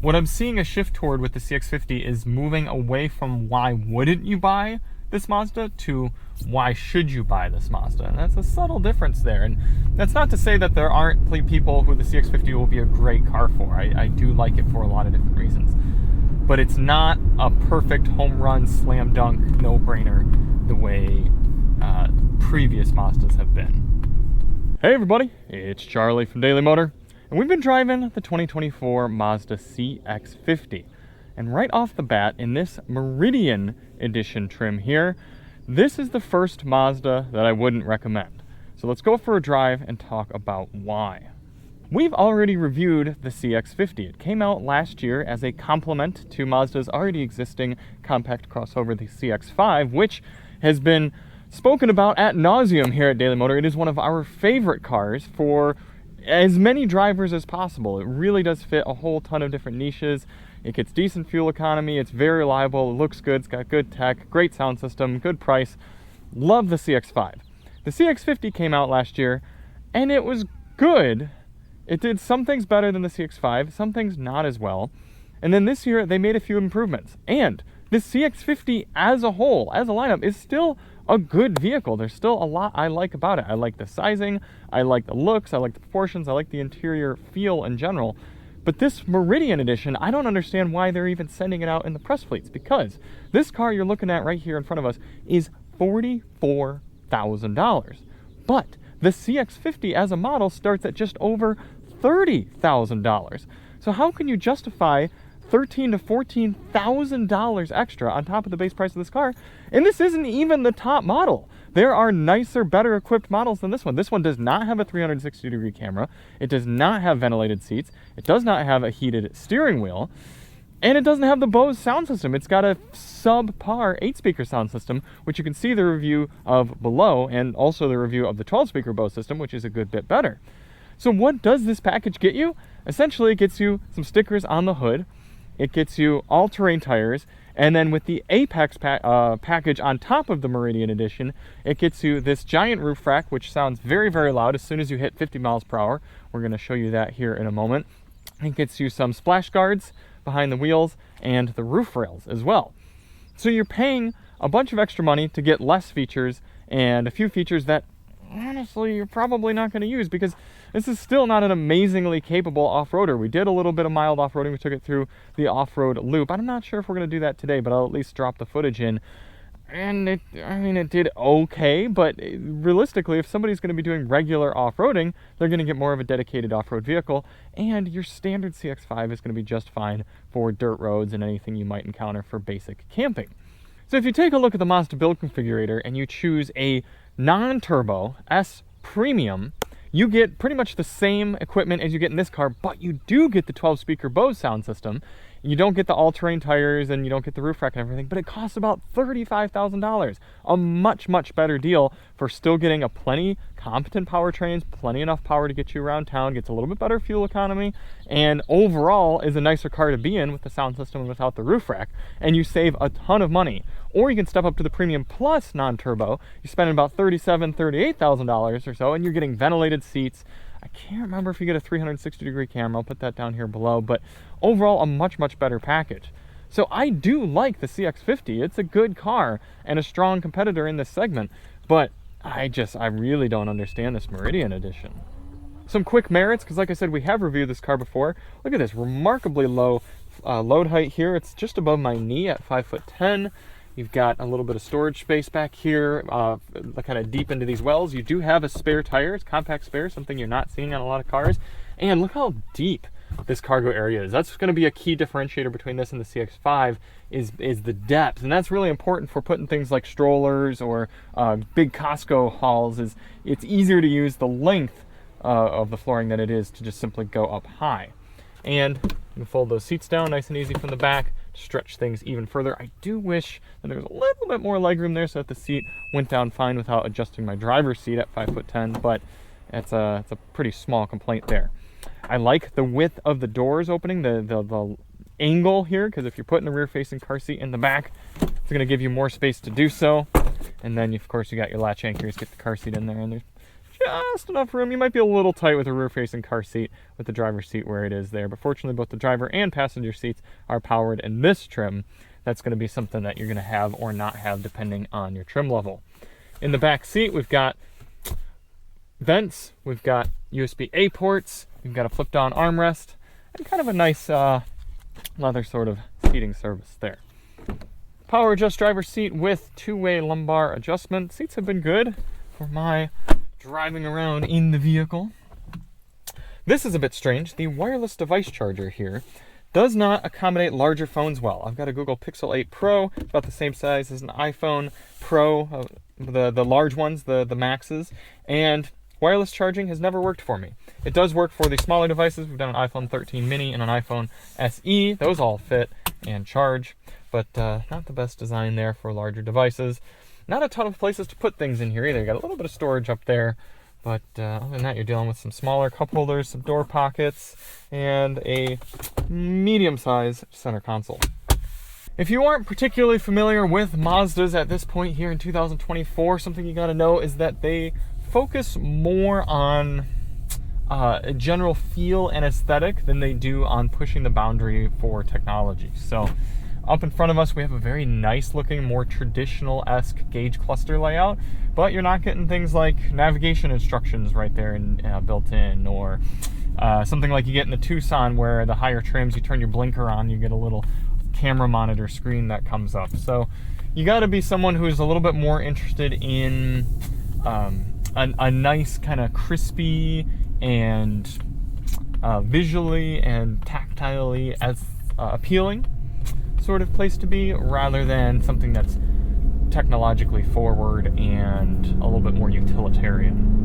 What I'm seeing a shift toward with the CX-50 is moving away from why wouldn't you buy this Mazda to why should you buy this Mazda. And that's a subtle difference there. And that's not to say that there aren't people who the CX-50 will be a great car for. I do like it for a lot of different reasons. But it's not a perfect home run, slam dunk, no-brainer the way previous Mazdas have been. Hey everybody, it's Charlie from Daily Motor. And we've been driving the 2024 Mazda CX-50. And right off the bat, in this Meridian Edition trim here, this is the first Mazda that I wouldn't recommend. So let's go for a drive and talk about why. We've already reviewed the CX-50. It came out last year as a complement to Mazda's already existing compact crossover, the CX-5, which has been spoken about ad nauseum here at Daily Motor. It is one of our favorite cars for as many drivers as possible. It really does fit a whole ton of different niches. It gets decent fuel economy, it's very reliable, it looks good, it's got good tech, great sound system, good price. Love the CX-5. The CX-50 came out last year, and it was good. It did some things better than the CX-5, some things not as well. And then this year, they made a few improvements. And the CX-50 as a whole, as a lineup, is still a good vehicle. There's still a lot I like about it. I like the sizing, I like the looks, I like the proportions, I like the interior feel in general. But this Meridian Edition, I don't understand why they're even sending it out in the press fleets, because this car you're looking at right here in front of us is $44,000. But the CX-50 as a model starts at just over $30,000. So how can you justify $13,000 to $14,000 extra on top of the base price of this car? And this isn't even the top model. There are nicer, better equipped models than this one. This one does not have a 360-degree camera. It does not have ventilated seats. It does not have a heated steering wheel. And it doesn't have the Bose sound system. It's got a subpar 8-speaker sound system, which you can see the review of below, and also the review of the 12-speaker Bose system, which is a good bit better. So what does this package get you? Essentially, it gets you some stickers on the hood. It gets you all-terrain tires, and then with the Apex package on top of the Meridian Edition, it gets you this giant roof rack, which sounds very, very loud as soon as you hit 50 miles per hour. We're going to show you that here in a moment. It gets you some splash guards behind the wheels and the roof rails as well. So you're paying a bunch of extra money to get less features, and a few features that honestly you're probably not going to use, because this is still not an amazingly capable off-roader. We did a little bit of mild off-roading. We took it through the off-road loop. I'm not sure if we're going to do that today, but I'll at least drop the footage in. And it did okay, but realistically, if somebody's going to be doing regular off-roading, they're going to get more of a dedicated off-road vehicle, and your standard CX-5 is going to be just fine for dirt roads and anything you might encounter for basic camping. So if you take a look at the Mazda build configurator and you choose a non-turbo S Premium, you get pretty much the same equipment as you get in this car, but you do get the 12-speaker Bose sound system. You don't get the all-terrain tires, and you don't get the roof rack and everything, but it costs about $35,000. A much, much better deal for still getting a plenty competent powertrains, plenty enough power to get you around town, gets a little bit better fuel economy, and overall is a nicer car to be in with the sound system and without the roof rack, and you save a ton of money. Or you can step up to the Premium Plus non-turbo. You spend about $37,000, $38,000 or so, and you're getting ventilated seats. I can't remember if you get a 360-degree camera. I'll put that down here below, but overall a much, much better package. So I do like the CX-50. It's a good car and a strong competitor in this segment, but I really don't understand this Meridian Edition. Some quick merits, because like I said, we have reviewed this car before. Look at this remarkably low load height here. It's just above my knee at 5'10". You've got a little bit of storage space back here, kind of deep into these wells. You do have a spare tire, it's compact spare, something you're not seeing on a lot of cars. And look how deep this cargo area is. That's going to be a key differentiator between this and the CX-5 is the depth. And that's really important for putting things like strollers or big Costco hauls. It's easier to use the length of the flooring than it is to just simply go up high. And you can fold those seats down nice and easy from the back, stretch things even further. I do wish that there was a little bit more legroom there so that the seat went down fine without adjusting my driver's seat at 5'10", but it's a pretty small complaint there. I like the width of the doors opening, the angle here, because if you're putting a rear-facing car seat in the back, it's going to give you more space to do so. And then, of course, you got your latch anchors, get the car seat in there, and there's just enough room. You might be a little tight with a rear-facing car seat with the driver's seat where it is there, but fortunately both the driver and passenger seats are powered in this trim. That's going to be something that you're going to have or not have depending on your trim level. In the back seat, we've got vents, we've got USB-A ports, we've got a flip-down armrest, and kind of a nice leather sort of seating service there. Power adjust driver's seat with two-way lumbar adjustment. Seats have been good for my driving around in the vehicle. This is a bit strange. The wireless device charger here does not accommodate larger phones well. I've got a Google Pixel 8 Pro, about the same size as an iPhone Pro, the large ones, the Maxes, and wireless charging has never worked for me. It does work for the smaller devices. We've done an iPhone 13 mini and an iPhone SE. Those all fit and charge, but not the best design there for larger devices. Not a ton of places to put things in here either. You got a little bit of storage up there, but other than that, you're dealing with some smaller cup holders, some door pockets, and a medium-sized center console. If you aren't particularly familiar with Mazdas at this point here in 2024, something you got to know is that they focus more on a general feel and aesthetic than they do on pushing the boundary for technology. So up in front of us, we have a very nice looking, more traditional-esque gauge cluster layout, but you're not getting things like navigation instructions right there built in, or something like you get in the Tucson where the higher trims, you turn your blinker on, you get a little camera monitor screen that comes up. So you got to be someone who's a little bit more interested in a nice kind of crispy and visually and tactilely as appealing sort of place to be, rather than something that's technologically forward and a little bit more utilitarian.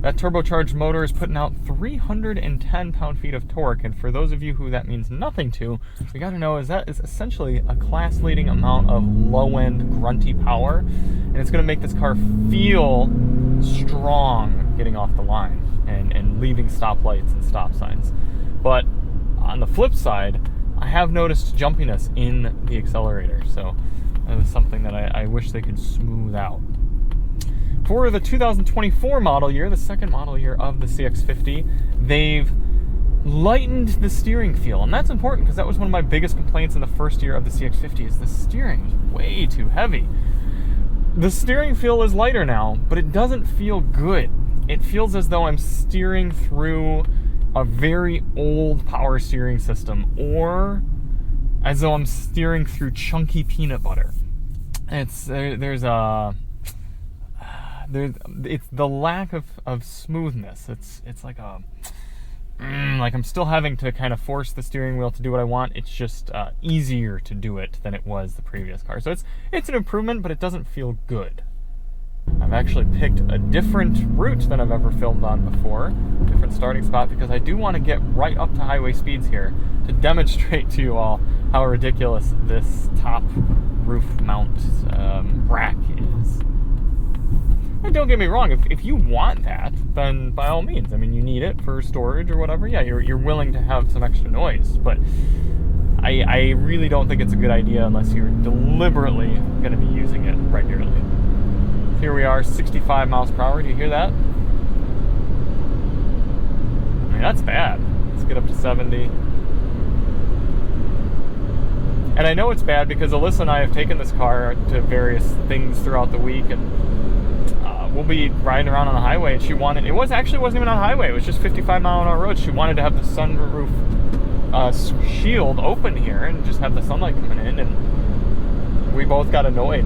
That turbocharged motor is putting out 310 pound-feet of torque, and for those of you who that means nothing to, we got to know is that is essentially a class-leading amount of low-end grunty power, and it's going to make this car feel strong getting off the line and leaving stoplights and stop signs. But on the flip side, I have noticed jumpiness in the accelerator, so that is something that I wish they could smooth out. For the 2024 model year, the second model year of the CX-50, they've lightened the steering feel, and that's important because that was one of my biggest complaints in the first year of the CX-50 is the steering is way too heavy. The steering feel is lighter now, but it doesn't feel good. It feels as though I'm steering through a very old power steering system, or as though I'm steering through chunky peanut butter. It's the lack of smoothness. It's like like I'm still having to kind of force the steering wheel to do what I want. It's just easier to do it than it was the previous car. So it's an improvement, but it doesn't feel good. I've actually picked a different route than I've ever filmed on before, different starting spot, because I do want to get right up to highway speeds here to demonstrate to you all how ridiculous this top roof mount rack is. And don't get me wrong, if you want that, then by all means, I mean, you need it for storage or whatever, yeah, you're willing to have some extra noise, but I really don't think it's a good idea unless you're deliberately going to be using it regularly. Here we are, 65 miles per hour. Do you hear that? I mean, that's bad. Let's get up to 70. And I know it's bad because Alyssa and I have taken this car to various things throughout the week, and we'll be riding around on the highway, and she wanted, wasn't even on a highway, it was just 55 mile an hour roads. She wanted to have the sunroof shield open here and just have the sunlight coming in, and we both got annoyed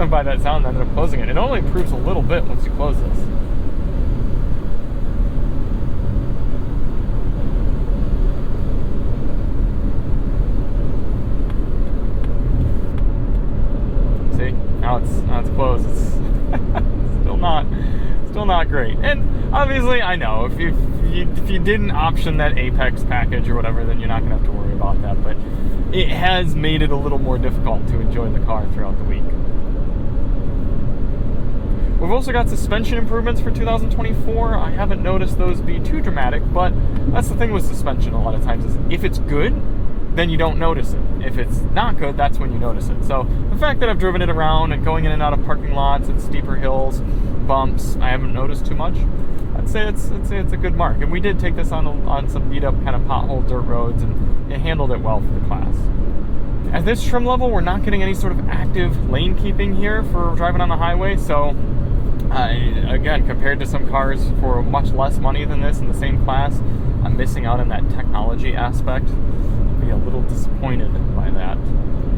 by that sound and ended up closing it. It only improves a little bit once you close this. See, now it's closed. It's still not great. And obviously, I know if you didn't option that Apex package or whatever, then you're not gonna have to worry about that. But it has made it a little more difficult to enjoy the car throughout the week. We've also got suspension improvements for 2024. I haven't noticed those be too dramatic, but that's the thing with suspension a lot of times is if it's good, then you don't notice it. If it's not good, that's when you notice it. So the fact that I've driven it around and going in and out of parking lots and steeper hills, bumps. I haven't noticed too much. I'd say it's a good mark. And we did take this on some beat up kind of pothole dirt roads, and it handled it well for the class. At this trim level, we're not getting any sort of active lane keeping here for driving on the highway. So again, compared to some cars for much less money than this in the same class, I'm missing out on that technology aspect. I'll be a little disappointed by that.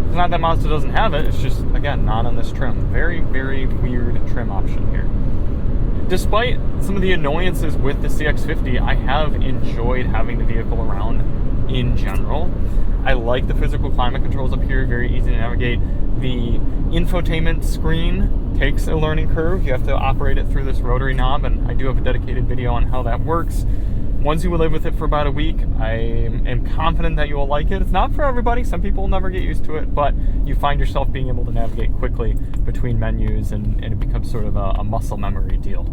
It's not that Mazda doesn't have it, it's just, again, not on this trim. Very, very weird trim option here. Despite some of the annoyances with the CX-50, I have enjoyed having the vehicle around in general. I like the physical climate controls up here, very easy to navigate. The infotainment screen takes a learning curve. You have to operate it through this rotary knob, and I do have a dedicated video on how that works. Once you will live with it for about a week, I am confident that you will like it. It's not for everybody. Some people will never get used to it, but you find yourself being able to navigate quickly between menus, and it becomes sort of a muscle memory deal.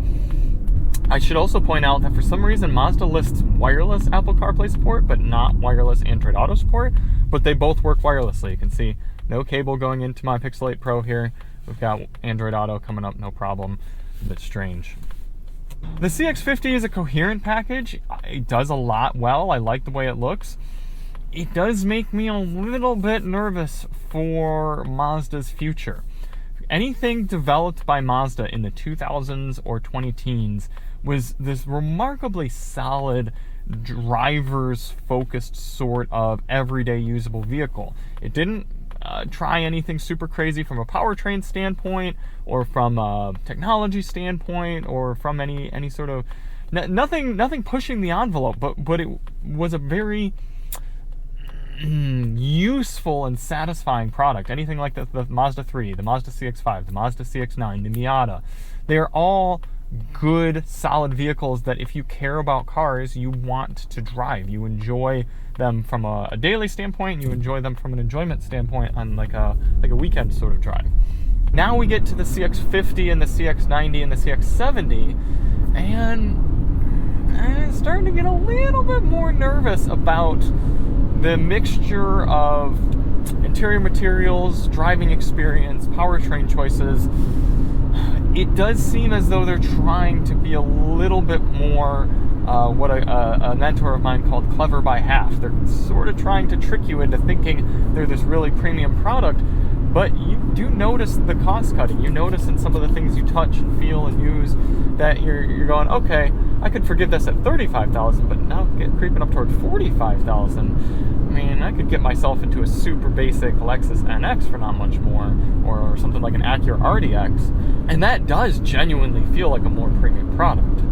I should also point out that for some reason Mazda lists wireless Apple CarPlay support, but not wireless Android Auto support, but they both work wirelessly. You can see no cable going into my Pixel 8 Pro here. We've got Android Auto coming up, no problem. A bit strange. The CX-50 is a coherent package. It does a lot well. I like the way it looks. It does make me a little bit nervous for Mazda's future. Anything developed by Mazda in the 2000s or 2010s was this remarkably solid, drivers-focused sort of everyday usable vehicle. It didn't try anything super crazy from a powertrain standpoint, or from a technology standpoint, or from any sort of nothing pushing the envelope. But it was a very useful and satisfying product. Anything like the Mazda 3, the Mazda CX-5, the Mazda CX-9, the Miata, they're all good, solid vehicles that if you care about cars, you want to drive. You enjoy them from a daily standpoint, you enjoy them from an enjoyment standpoint on like a weekend sort of drive. Now we get to the CX-50 and the CX-90 and the CX-70, and I'm starting to get a little bit more nervous about the mixture of interior materials, driving experience, powertrain choices. It does seem as though they're trying to be a little bit more what a mentor of mine called clever by half. They're sort of trying to trick you into thinking they're this really premium product, but you do notice the cost cutting. You notice in some of the things you touch and feel and use that you're going, okay, I could forgive this at $35,000, but now creeping up toward $45,000. I mean, I could get myself into a super basic Lexus NX for not much more, or something like an Acura RDX, and that does genuinely feel like a more premium product.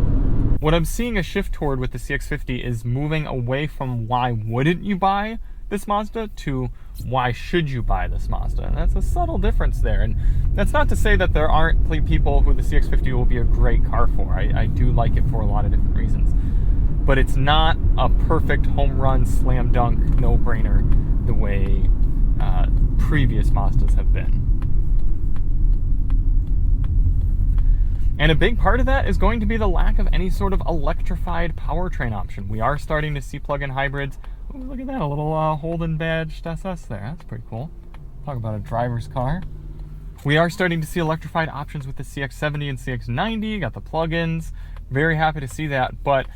What I'm seeing a shift toward with the CX-50 is moving away from why wouldn't you buy this Mazda to why should you buy this Mazda. And that's a subtle difference there. And that's not to say that there aren't people who the CX-50 will be a great car for. I do like it for a lot of different reasons. But it's not a perfect home run, slam dunk, no-brainer the way previous Mazdas have been. And a big part of that is going to be the lack of any sort of electrified powertrain option. We are starting to see plug-in hybrids. Ooh, look at that, a little Holden badged SS there. That's pretty cool. Talk about a driver's car. We are starting to see electrified options with the CX-70 and CX-90. Got the plug-ins. Very happy to see that. But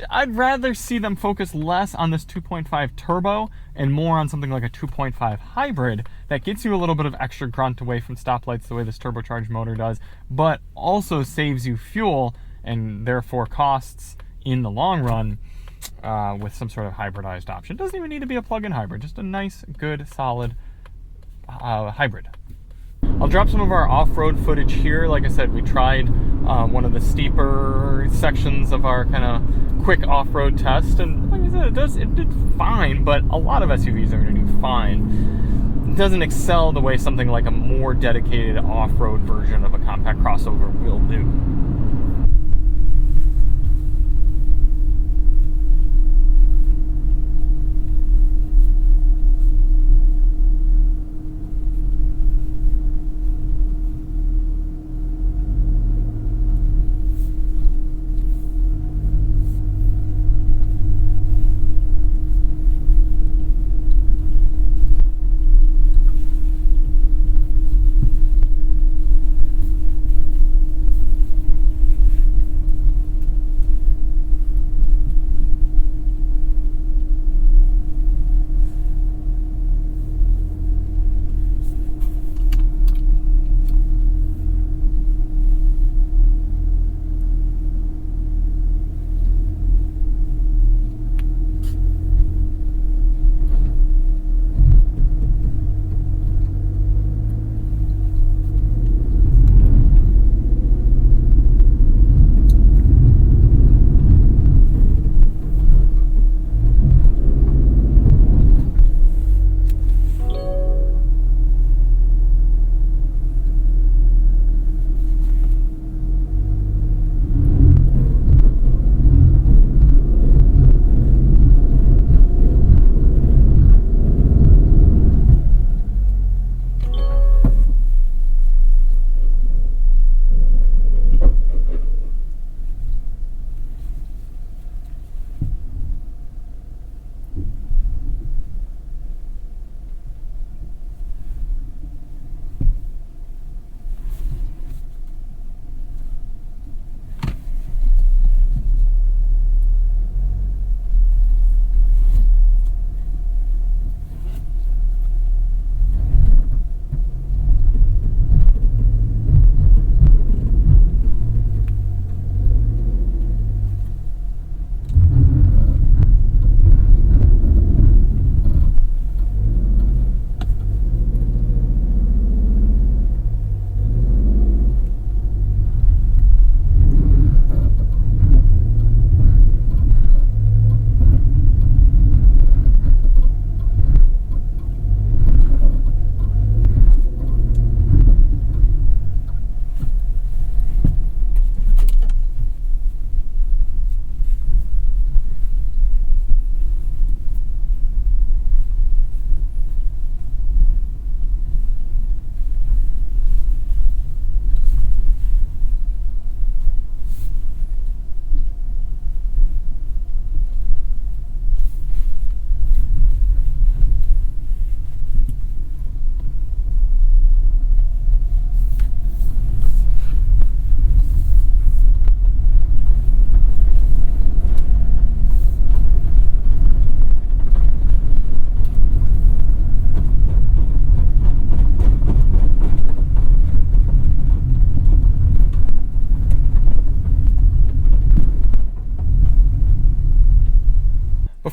I'd rather see them focus less on this 2.5 turbo and more on something like a 2.5 hybrid that gets you a little bit of extra grunt away from stoplights the way this turbocharged motor does, but also saves you fuel and therefore costs in the long run with some sort of hybridized option. Doesn't even need to be a plug-in hybrid, just a nice, good, solid hybrid. I'll drop some of our off-road footage here. Like I said, we tried one of the steeper sections of our kind of quick off-road test, and like I said, it did fine, but a lot of SUVs are going to do fine. It doesn't excel the way something like a more dedicated off-road version of a compact crossover will do.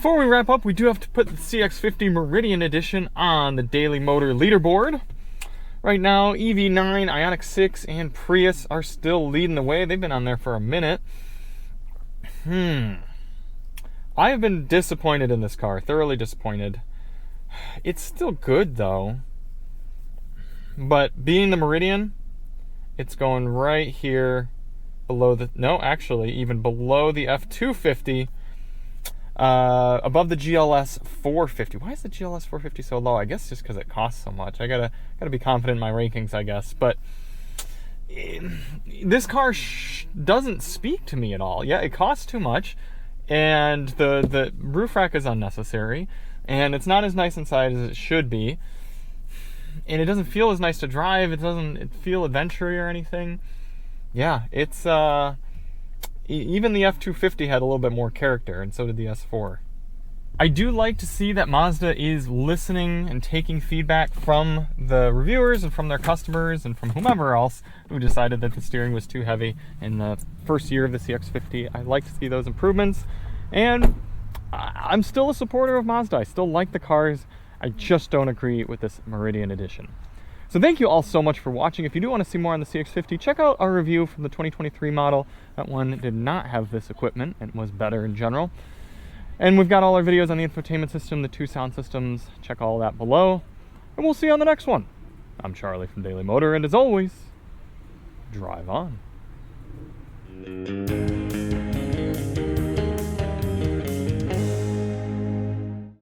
Before we wrap up, we do have to put the CX-50 Meridian Edition on the Daily Motor Leaderboard. Right now, EV9, Ioniq 6, and Prius are still leading the way. They've been on there for a minute. I have been disappointed in this car, thoroughly disappointed. It's still good, though. But being the Meridian, it's going right here below the... No, actually, even below the F250. Above the GLS 450. Why is the GLS 450 so low? I guess just because it costs so much. I gotta be confident in my rankings, I guess. But this car doesn't speak to me at all. Yeah, it costs too much, and the roof rack is unnecessary, and it's not as nice inside as it should be, and it doesn't feel as nice to drive. It doesn't feel adventure-y or anything. Yeah, it's even the F250 had a little bit more character, and so did the S4. I do like to see that Mazda is listening and taking feedback from the reviewers and from their customers and from whomever else who decided that the steering was too heavy in the first year of the CX-50. I like to see those improvements, and I'm still a supporter of Mazda. I still like the cars. I just don't agree with this Meridian Edition. So thank you all so much for watching. If you do want to see more on the CX-50, check out our review from the 2023 model. That one did not have this equipment and was better in general. And we've got all our videos on the infotainment system, the 2 sound systems. Check all that below. And we'll see you on the next one. I'm Charlie from Daily Motor, and as always, drive on.